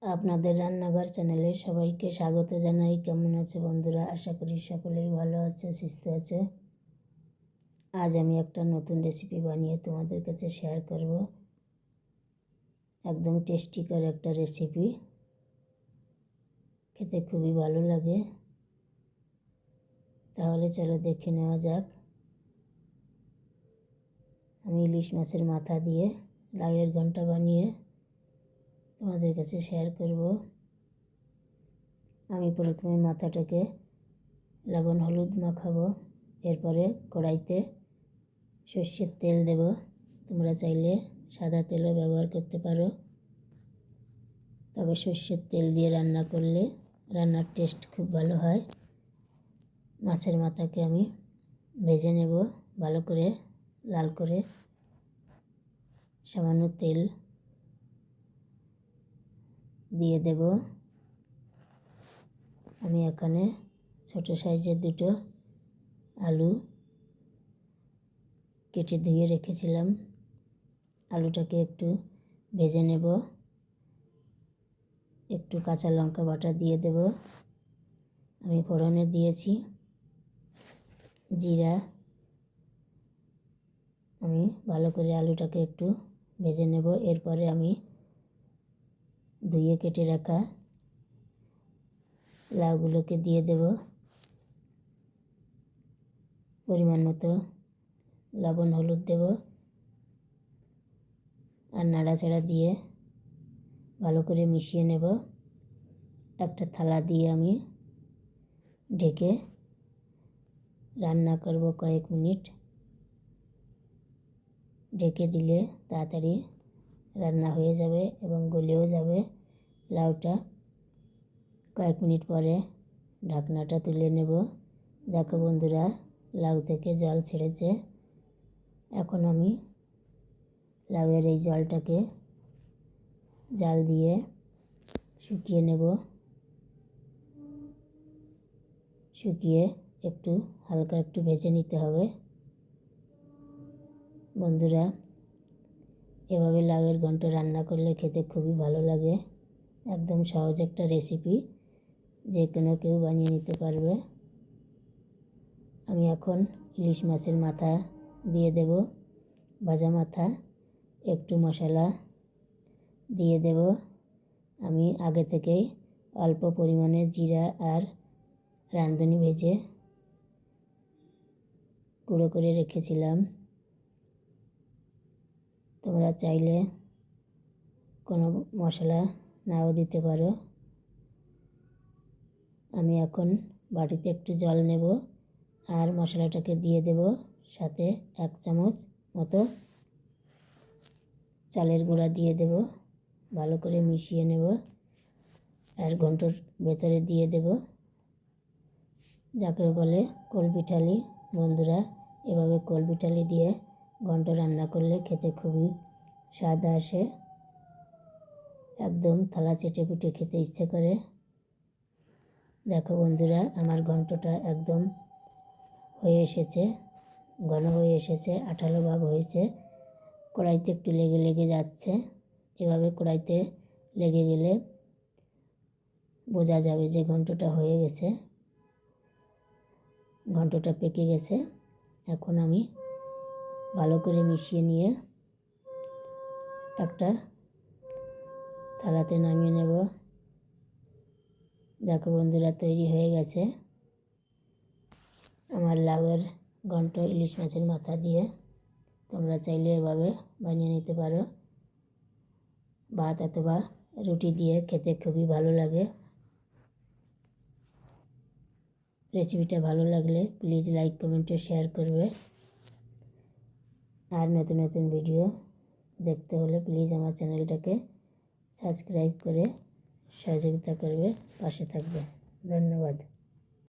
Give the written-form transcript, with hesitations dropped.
আপনাদের রান্নাঘর চ্যানেলে সবাইকে স্বাগত জানাই। কেমন আছে বন্ধুরা? আশা করি সকলেই ভালো আছে, সুস্থ আছে। আজ আমি একটা নতুন রেসিপি বানিয়ে তোমাদের কাছে শেয়ার করব। একদম টেস্টিকর একটা রেসিপি, খেতে খুবই ভালো লাগে। তাহলে চলো দেখে নেওয়া যাক। আমি ইলিশ মাছের মাথা দিয়ে লাউয়ের ঘন্ট বানিয়ে তোমাদের কাছে শেয়ার করব। আমি প্রথমে মাথাটাকে লবণ হলুদ মাখাবো। এরপরে কড়াইতে সর্ষের তেল দেব। তোমরা চাইলে সাদা তেলও ব্যবহার করতে পারো, তবে সর্ষের তেল দিয়ে রান্না করলে রান্নার টেস্ট খুব ভালো হয়। মাছের মাথাকে আমি ভেজে নেব ভালো করে, লাল করে। সামান্য তেল দিয়ে দেব। আমি এখানে ছোট সাইজের দুটো আলু কেটে ধুয়ে রেখেছিলাম। আলুটাকে একটু ভেজে নেব। একটু কাঁচা লঙ্কা বাটা দিয়ে দেব। আমি ফোড়নে দিয়েছি জিরা। আমি ভালো করে আলুটাকে একটু ভেজে নেব। এরপরে আমি ধুয়ে কেটে রাখা লাউগুলোকে দিয়ে দেব। পরিমাণ মতো লবণ হলুদ দেব আর নাড়াচাড়া দিয়ে ভালো করে মিশিয়ে নেব। একটা থালা দিয়ে আমি ঢেকে রান্না করব কয়েক মিনিট। ঢেকে দিলে তাড়াতাড়ি রান্না হয়ে যাবে এবং গলেও যাবে লাউটা। কয়েক মিনিট পরে ঢাকনাটা তুলে নেব। দেখো বন্ধুরা, লাউ থেকে জল ছেড়েছে। এখন আমি লাউয়ের এই জলটাকে জাল দিয়ে শুকিয়ে নেব। শুকিয়ে একটু হালকা একটু ভেজে নিতে হবে। বন্ধুরা, এভাবে লাউয়ের ঘন্ট রান্না করলে খেতে খুবই ভালো লাগে। একদম সহজ একটা রেসিপি, যে কোনো কেউ বানিয়ে নিতে পারবে। আমি এখন ইলিশ মাছের মাথা দিয়ে দেব, ভাজা মাথা। একটু মশলা দিয়ে দেব। আমি আগে থেকেই অল্প পরিমাণে জিরা আর রাঁধুনি ভেজে গুঁড়ো করে রেখেছিলাম। তোমরা চাইলে কোনো মশলা নাও দিতে পারো। আমি এখন বাটিতে একটু জল নেব আর মশলাটাকে দিয়ে দেব। সাথে 1 চামচ মতো চালের গুঁড়া দিয়ে দেব। ভালো করে মিশিয়ে নেব আর ঘন্টর ভেতরে দিয়ে দেব, যাকে বলে কলপিঠালি। বন্ধুরা, এভাবে কলপিঠালি দিয়ে ঘন্ট রান্না করলে খেতে খুবই স্বাদ আসে। একদম থালা চেটে পুটে খেতে ইচ্ছে করে। দেখো বন্ধুরা, আমার ঘন্টটা একদম হয়ে এসেছে, ঘন হয়ে এসেছে, আঠালো ভাব হয়েছে। কড়াইতে একটু লেগে লেগে যাচ্ছে। এভাবে কড়াইতে লেগে গেলে বোঝা যাবে যে ঘন্টটা হয়ে গেছে, ঘন্টটা পেকে গেছে। এখন আমি ভালো করে মিশিয়ে নিয়ে একটা থালাতে নামিয়ে নেব। দেখো বন্ধুরা, তৈরি হয়ে গেছে আমার লাউয়ের ঘন্ট ইলিশ মাছের মাথা দিয়ে। তোমরা চাইলে এভাবে বানিয়ে নিতে পারো। ভাত অথবা রুটি দিয়ে খেতে খুবই ভালো লাগে। রেসিপিটা ভালো লাগলে প্লিজ লাইক কমেন্ট ও শেয়ার করবে। আর নতুন নতুন ভিডিও দেখতে হলে প্লিজ আমার চ্যানেলটাকে সাবস্ক্রাইব করে সহযোগিতা করবে, পাশে থাকবে। ধন্যবাদ।